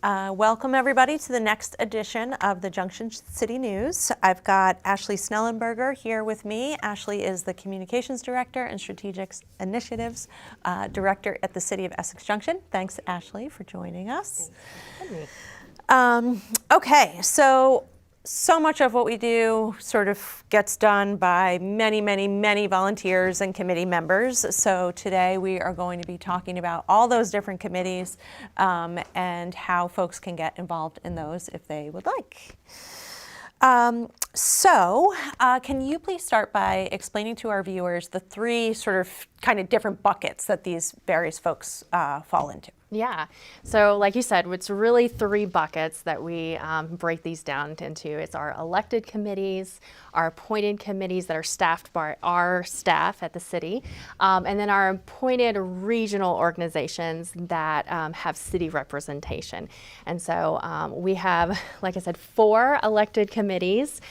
Welcome everybody to the next edition of the Junction City News. I've got Ashley Snellenberger here with me. Ashley is the Communications Director and Strategic Initiatives Director at the City of Essex Junction. Thanks, Ashley, for joining us. Thanks for having me. Okay, so much of what we do sort of gets done by many volunteers and committee members. So today we are going to be talking about all those different committees and how folks can get involved in those if they would like. Can you please start by explaining to our viewers the three sort of kind of different buckets that these various folks fall into? Yeah, so like you said, it's really three buckets that we break these down into. It's our elected committees, our appointed committees that are staffed by our staff at the city, and then our appointed regional organizations that have city representation. And so we have, like I said, 4 elected committees.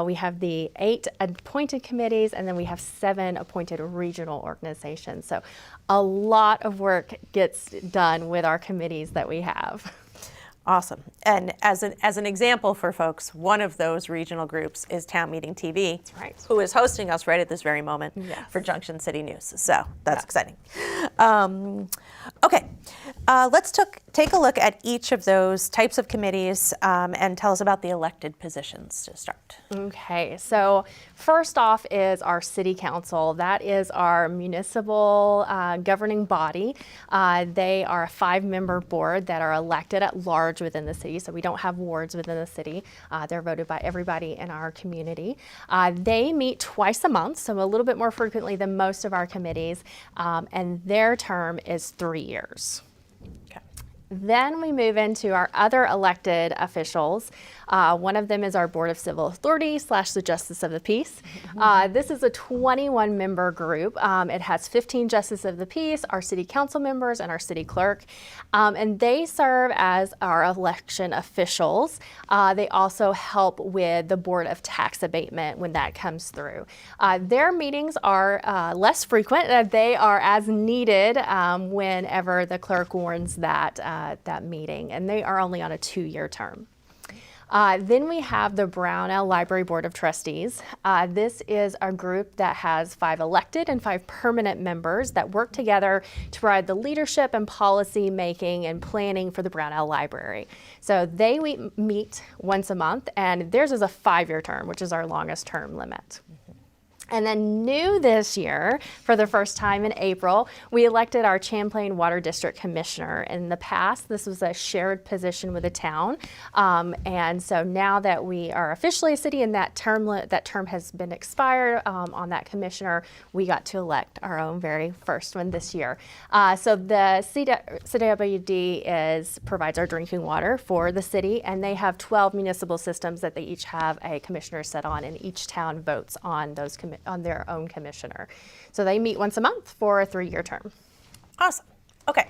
We have the 8 appointed committees, and then we have 7 appointed regional organizations. So a lot of work gets done with our committees that we have. Awesome. And as an example for folks, one of those regional groups is Town Meeting TV, That's right, who is hosting us right at this very moment for Junction City News. So that's exciting. Okay, let's take a look at each of those types of committees and tell us about the elected positions to start. Okay, so first off is our city council. That is our municipal governing body. They are a 5-member board that are elected at large within the city, so we don't have wards within the city. They're voted by everybody in our community. They meet twice a month, so a little bit more frequently than most of our committees, and their term is 3 years. Okay. Then we move into our other elected officials. One of them is our Board of Civil Authority / the Justice of the Peace. This is a 21-member group. It has 15 Justice of the Peace, our city council members, and our city clerk. And they serve as our election officials. They also help with the Board of Tax Abatement when that comes through. Their meetings are less frequent. They are as needed whenever the clerk warns that meeting, and they are only on a 2-year term. Then we have the Brownell Library Board of Trustees. This is a group that has 5 elected and 5 permanent members that work together to provide the leadership and policy making and planning for the Brownell Library. So they meet once a month, and theirs is a 5-year term, which is our longest term limit. And then new this year, for the first time in April, we elected our Champlain Water District Commissioner. In the past, this was a shared position with the town. And so now that we are officially a city and that term has been expired on that commissioner, we got to elect our own very first one this year. So the CWD provides our drinking water for the city, and they have 12 municipal systems that they each have a commissioner set on, and each town votes on those on their own commissioner. So they meet once a month for a 3-year term. Awesome. Okay.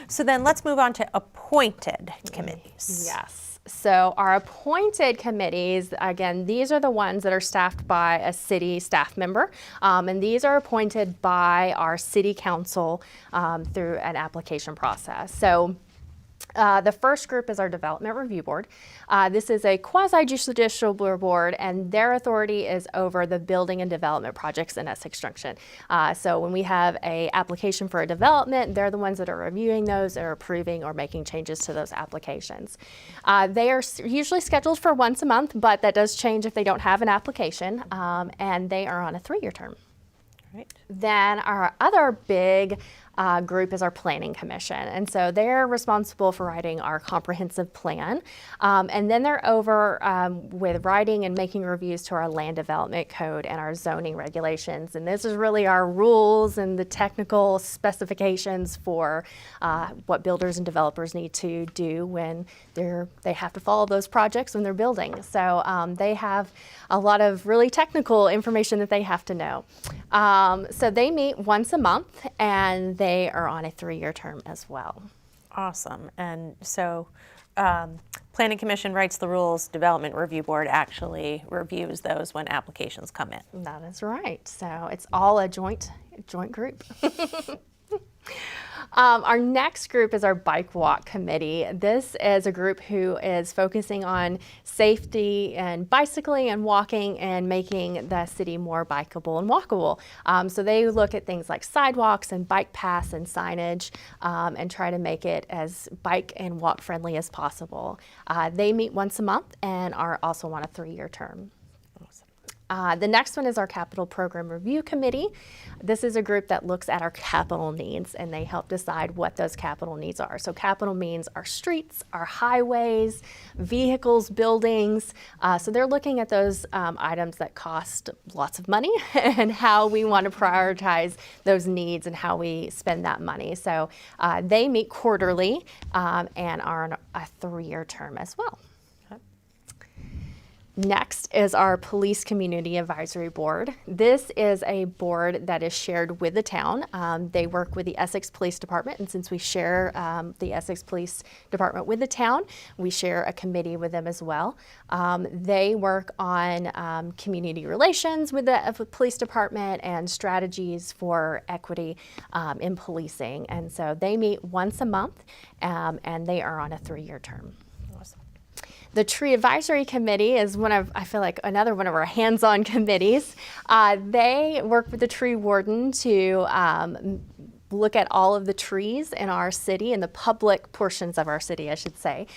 So then let's move on to appointed committees. Yes. So our appointed committees, again, these are the ones that are staffed by a city staff member, and these are appointed by our city council through an application process. So the first group is our Development Review Board. This is a quasi-judicial board, and their authority is over the building and development projects in Essex Junction. So when we have an application for a development, they're the ones that are reviewing those or approving or making changes to those applications. They are usually scheduled for once a month, but that does change if they don't have an application, and they are on a 3-year term. Right. Then our other big group is our Planning Commission, and so they're responsible for writing our comprehensive plan, and then they're over with writing and making reviews to our land development code and our zoning regulations, and this is really our rules and the technical specifications for what builders and developers need to do when they have to follow those projects when they're building. So they have a lot of really technical information that they have to know. So they meet once a month, and they are on a 3-year term as well. Awesome. And so Planning Commission writes the rules, Development Review Board actually reviews those when applications come in. That is right. So it's all a joint group. Our next group is our Bike Walk Committee. This is a group who is focusing on safety and bicycling and walking and making the city more bikeable and walkable. So they look at things like sidewalks and bike paths and signage and try to make it as bike and walk friendly as possible. They meet once a month and are also on a 3-year term. The next one is our Capital Program Review Committee. This is a group that looks at our capital needs and they help decide what those capital needs are. So capital means our streets, our highways, vehicles, buildings. So they're looking at those items that cost lots of money and how we want to prioritize those needs and how we spend that money. So they meet quarterly and are on a 3-year term as well. Next is our Police Community Advisory Board. This is a board that is shared with the town. They work with the Essex Police Department, and since we share the Essex Police Department with the town, we share a committee with them as well. They work on community relations with the police department and strategies for equity in policing. And so they meet once a month, and they are on a 3-year term. The Tree Advisory Committee is I feel like another one of our hands-on committees. They work with the tree warden to look at all of the trees in our city, in the public portions of our city, I should say,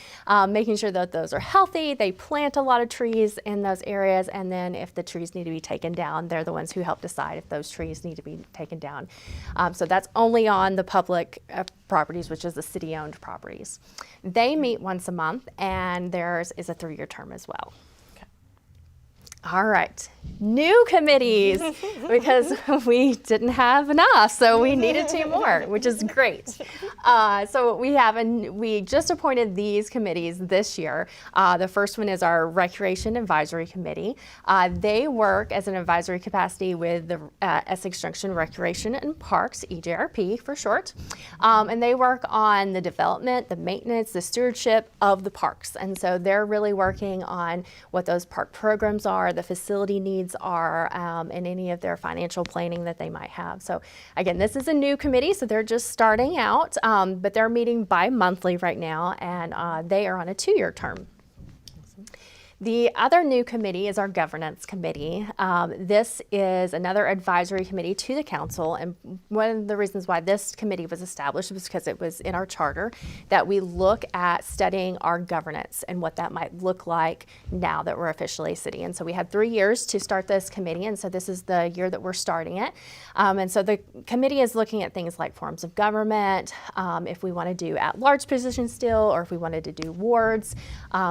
making sure that those are healthy. They plant a lot of trees in those areas, and then if the trees need to be taken down, they're the ones who help decide if those trees need to be taken down. So that's only on the public properties, which is the city-owned properties. They meet once a month, and theirs is a 3-year term as well. All right, new committees, because we didn't have enough, so we needed 2 more, which is great. So we just appointed these committees this year. The first one is our Recreation Advisory Committee. They work as an advisory capacity with the Essex Junction Recreation and Parks, EJRP for short. And they work on the development, the maintenance, the stewardship of the parks. And so they're really working on what those park programs are, the facility needs are, and any of their financial planning that they might have. So again, this is a new committee, so they're just starting out, but they're meeting bi-monthly right now, and they are on a 2-year term. The other new committee is our Governance Committee. This is another advisory committee to the council, and one of the reasons why this committee was established was because it was in our charter that we look at studying our governance and what that might look like now that we're officially a city. And so we had 3 years to start this committee, and so this is the year that we're starting it. And so the committee is looking at things like forms of government, if we want to do at-large positions still, or if we wanted to do wards,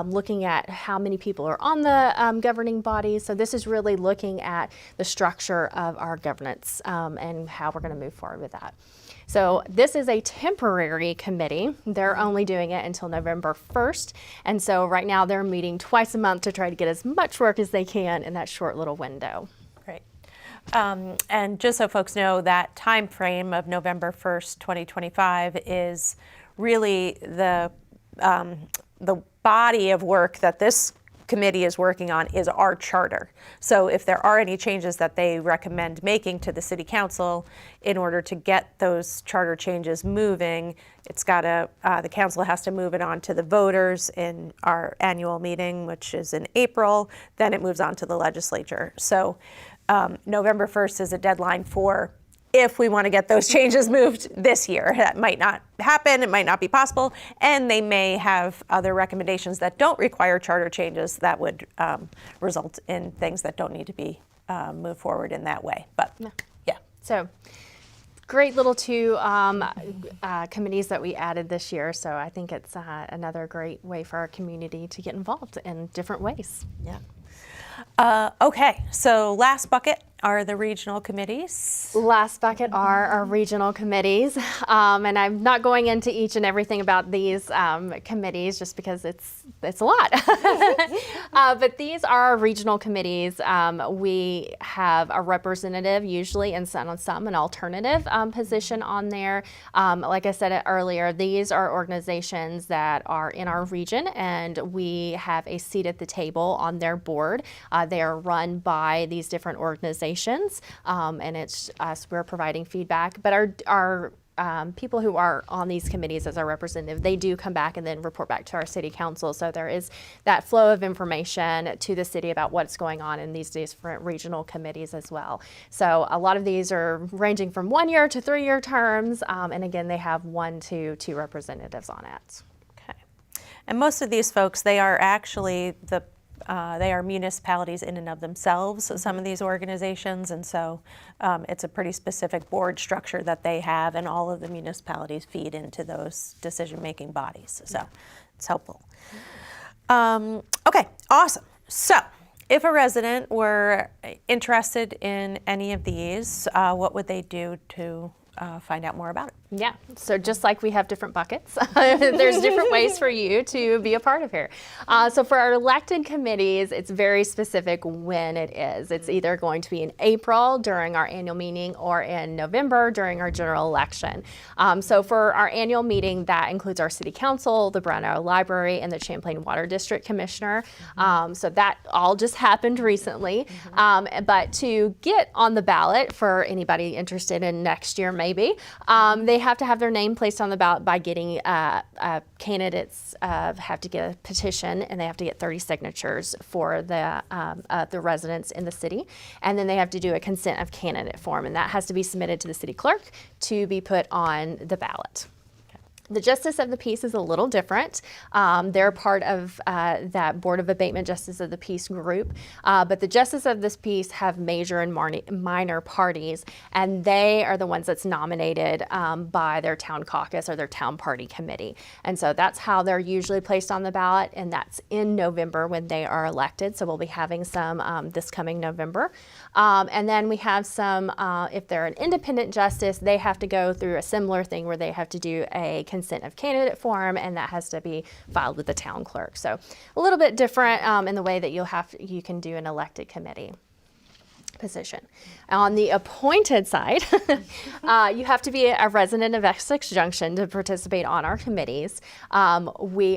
looking at how many people are on the governing bodies. So this is really looking at the structure of our governance and how we're going to move forward with that. So this is a temporary committee. They're only doing it until November 1st. And so right now they're meeting twice a month to try to get as much work as they can in that short little window. Great. And just so folks know, that time frame of November 1st, 2025 is really the body of work that this committee is working on is our charter. So if there are any changes that they recommend making to the city council in order to get those charter changes moving, it's got to, the council has to move it on to the voters in our annual meeting, which is in April. Then it moves on to the legislature. So November 1st is a deadline for if we want to get those changes moved this year. That might not happen, it might not be possible, and they may have other recommendations that don't require charter changes that would result in things that don't need to be moved forward in that way. But yeah. So great little 2 committees that we added this year. So I think it's another great way for our community to get involved in different ways. Yeah. Okay, so last bucket are the regional committees. Last bucket are our regional committees. And I'm not going into each and everything about these committees just because it's a lot. But these are our regional committees. We have a representative usually and some an alternative position on there. Like I said earlier, these are organizations that are in our region and we have a seat at the table on their board. They are run by these different organizations. And it's us, we're providing feedback, but our people who are on these committees as our representative, they do come back and then report back to our city council. So there is that flow of information to the city about what's going on in these different regional committees as well. So a lot of these are ranging from 1 year to 3 year terms. And again, they have 1 to 2 representatives on it. Okay. And most of these folks, they are actually they are municipalities in and of themselves, some of these organizations, and so it's a pretty specific board structure that they have, and all of the municipalities feed into those decision-making bodies, so it's helpful. Okay, awesome. So if a resident were interested in any of these, what would they do to find out more about it? Yeah, so just like we have different buckets, there's different ways for you to be a part of here. So for our elected committees, it's very specific when it is. It's either going to be in April during our annual meeting or in November during our general election. So for our annual meeting, that includes our city council, the Brown Arrow Library, and the Champlain Water District Commissioner. So that all just happened recently. But to get on the ballot for anybody interested in next year maybe, they have to have their name placed on the ballot by getting candidates have to get a petition, and they have to get 30 signatures for the residents in the city, and then they have to do a consent of candidate form, and that has to be submitted to the city clerk to be put on the ballot. The Justice of the Peace is a little different. They're part of that Board of Abatement Justice of the Peace group, but the Justice of this Peace have major and minor parties, and they are the ones that's nominated by their town caucus or their town party committee. And so that's how they're usually placed on the ballot, and that's in November when they are elected. So we'll be having some this coming November. And then we have some, if they're an independent justice, they have to go through a similar thing where they have to do a consent of candidate form, and that has to be filed with the town clerk. So a little bit different in the way that you can do an elected committee position. On the appointed side, you have to be a resident of Essex Junction to participate on our committees. We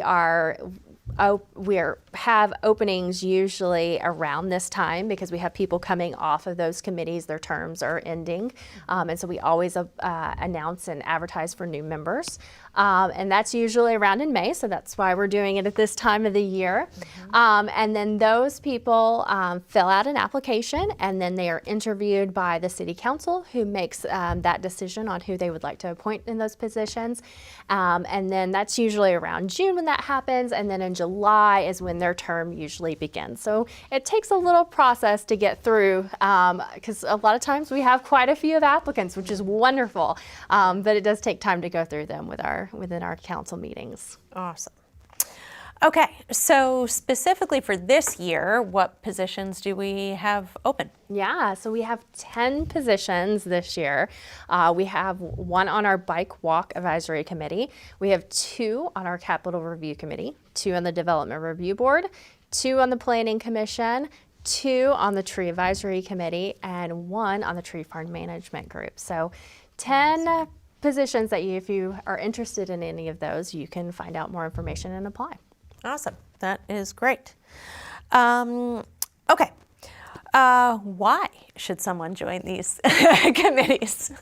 have openings usually around this time because we have people coming off of those committees. Their terms are ending. And so we always announce and advertise for new members. And that's usually around in May, so that's why we're doing it at this time of the year. And then those people fill out an application, and then they are interviewed by the city council, who makes that decision on who they would like to appoint in those positions. And then that's usually around June when that happens, and then in July is when their term usually begins. So it takes a little process to get through, because a lot of times we have quite a few of applicants, which is wonderful, but it does take time to go through them within our council meetings. Awesome. Okay, so specifically for this year, what positions do we have open? Yeah, so we have 10 positions this year. We have 1 on our Bike Walk Advisory Committee. We have 2 on our Capital Review Committee, 2 on the Development Review Board, 2 on the Planning Commission, 2 on the Tree Advisory Committee, and 1 on the Tree Farm Management Group. So 10 positions that if you are interested in any of those, you can find out more information and apply. Awesome. That is great. Okay. Why should someone join these committees?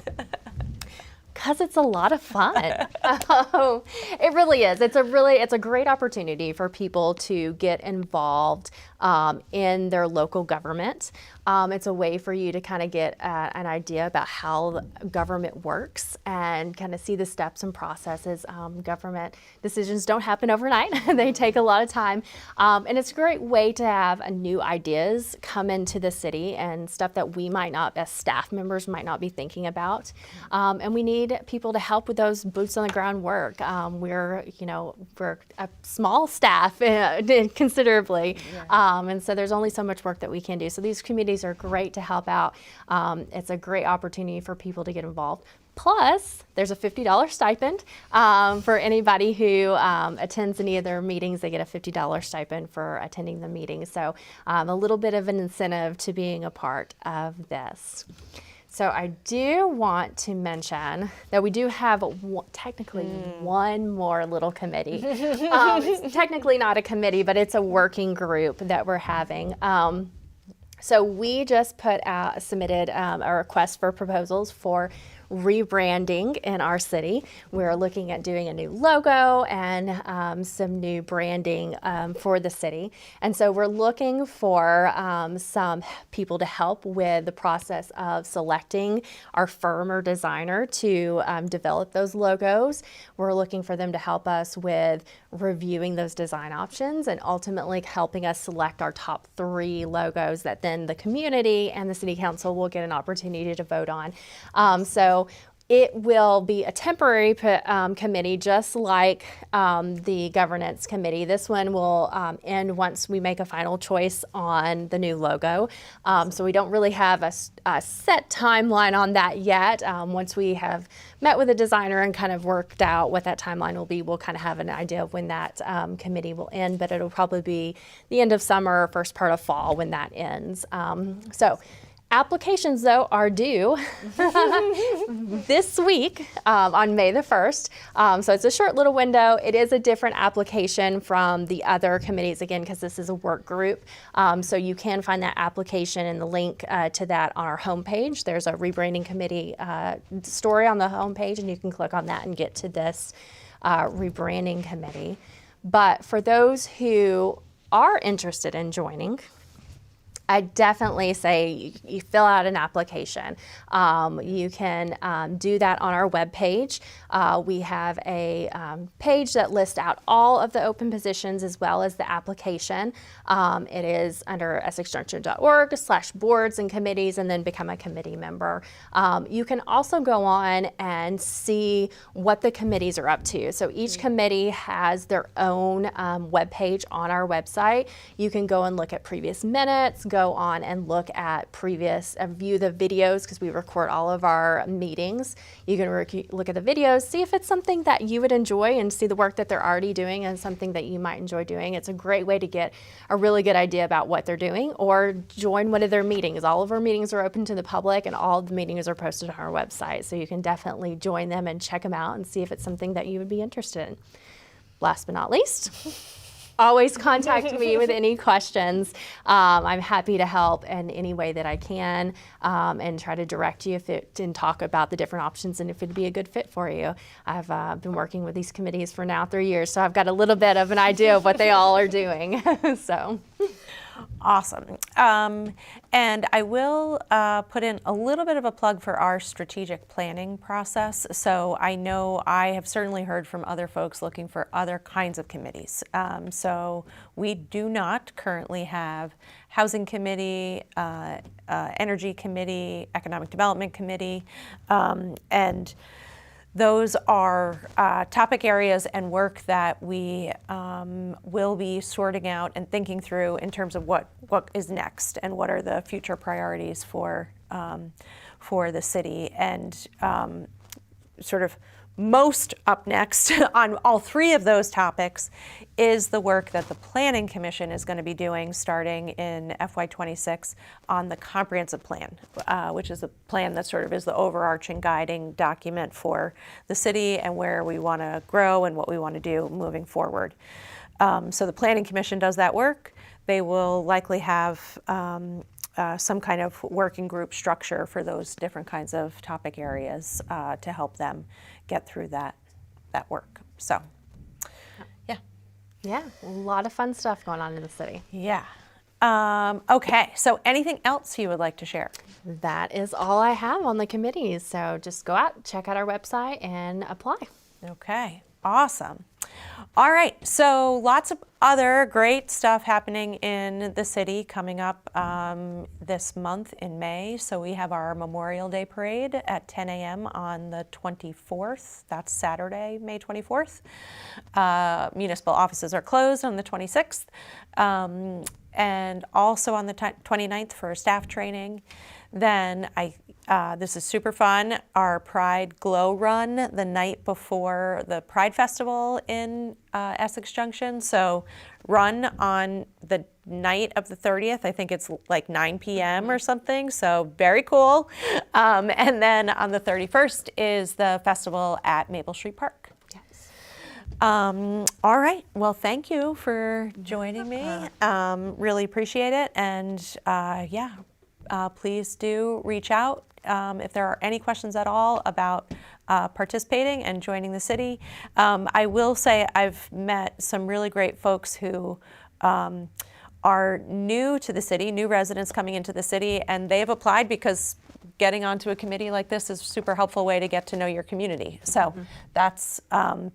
Because it's a lot of fun. It really is. It's a great opportunity for people to get involved in their local government. It's a way for you to kind of get an idea about how government works and kind of see the steps and processes. Government decisions don't happen overnight. They take a lot of time. And it's a great way to have new ideas come into the city and stuff that we might not, as staff members, might not be thinking about. And we need people to help with those boots on the ground work. We're a small staff considerably. Yeah. And so there's only so much work that we can do. So these committees are great to help out. It's a great opportunity for people to get involved. Plus, there's a $50 stipend for anybody who attends any of their meetings. They get a $50 stipend for attending the meeting. So a little bit of an incentive to being a part of this. So I do want to mention that we do have technically one more little committee. It's technically not a committee, but it's a working group that we're having. So we just submitted a request for proposals for rebranding in our city. We're looking at doing a new logo and some new branding for the city. And so we're looking for some people to help with the process of selecting our firm or designer to develop those logos. We're looking for them to help us with reviewing those design options and ultimately helping us select our top 3 logos that then the community and the city council will get an opportunity to vote on. So it will be a temporary committee, just like the governance committee. This one will end once we make a final choice on the new logo. So we don't really have a set timeline on that yet. Once we have met with a designer and kind of worked out what that timeline will be, we'll kind of have an idea of when that committee will end, but it'll probably be the end of summer or first part of fall when that ends. Applications, though, are due this week on May the 1st. So it's a short little window. It is a different application from the other committees, again, because this is a work group. So you can find that application and the link to that on our homepage. There's a rebranding committee story on the homepage, and you can click on that and get to this rebranding committee. But for those who are interested in joining, I definitely say you fill out an application. You can do that on our webpage. We have a page that lists out all of the open positions as well as the application. It is under essexjunction.org/boards and committees, and then become a committee member. You can also go on and see what the committees are up to. So each committee has their own webpage on our website. You can go and look at previous minutes, go on and look at view the videos, because we record all of our meetings. You can look at the videos, see if it's something that you would enjoy and see the work that they're already doing and something that you might enjoy doing. It's a great way to get a really good idea about what they're doing, or join one of their meetings. All of our meetings are open to the public, and all the meetings are posted on our website. So you can definitely join them and check them out and see if it's something that you would be interested in. Last but not least, always contact me with any questions. I'm happy to help in any way that I can, and try to direct you and talk about the different options and if it'd be a good fit for you. I've been working with these committees for now 3 years, so I've got a little bit of an idea of what they all are doing. So. Awesome. And I will put in a little bit of a plug for our strategic planning process. So I know I have certainly heard from other folks looking for other kinds of committees. So we do not currently have Housing Committee, Energy Committee, Economic Development Committee, and those are topic areas and work that we will be sorting out and thinking through in terms of what is next and what are the future priorities for the city. And sort of most up next on all 3 of those topics is the work that the Planning Commission is going to be doing starting in FY26 on the comprehensive plan, which is a plan that sort of is the overarching guiding document for the city and where we want to grow and what we want to do moving forward. So the Planning Commission does that work. They will likely have some kind of working group structure for those different kinds of topic areas to help them get through that work. So, yeah. Yeah, a lot of fun stuff going on in the city. Yeah. Okay, so anything else you would like to share? That is all I have on the committees. So just go out, check out our website, and apply. Okay, awesome. All right, so lots of other great stuff happening in the city coming up this month in May. So we have our Memorial Day Parade at 10 a.m. on the 24th. That's Saturday, May 24th. Municipal offices are closed on the 26th. And also on the 29th for staff training. Then this is super fun, our Pride Glow Run the night before the Pride Festival in Essex Junction. So run on the night of the 30th. I think it's like 9 p.m. or something, so very cool. And then on the 31st is the festival at Maple Street Park. Yes. All right, well, thank you for joining me. Really appreciate it. And yeah, please do reach out if there are any questions at all about participating and joining the city. I will say I've met some really great folks who are new to the city, new residents coming into the city, and they've applied because getting onto a committee like this is a super helpful way to get to know your community. So that's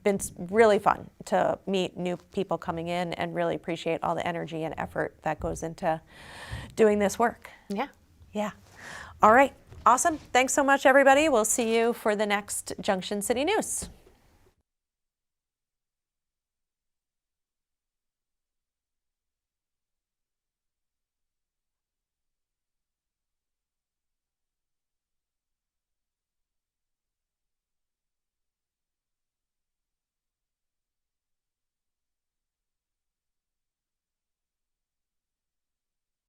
been really fun to meet new people coming in and really appreciate all the energy and effort that goes into doing this work. Yeah. Yeah. All right. Awesome. Thanks so much, everybody. We'll see you for the next Junction City News.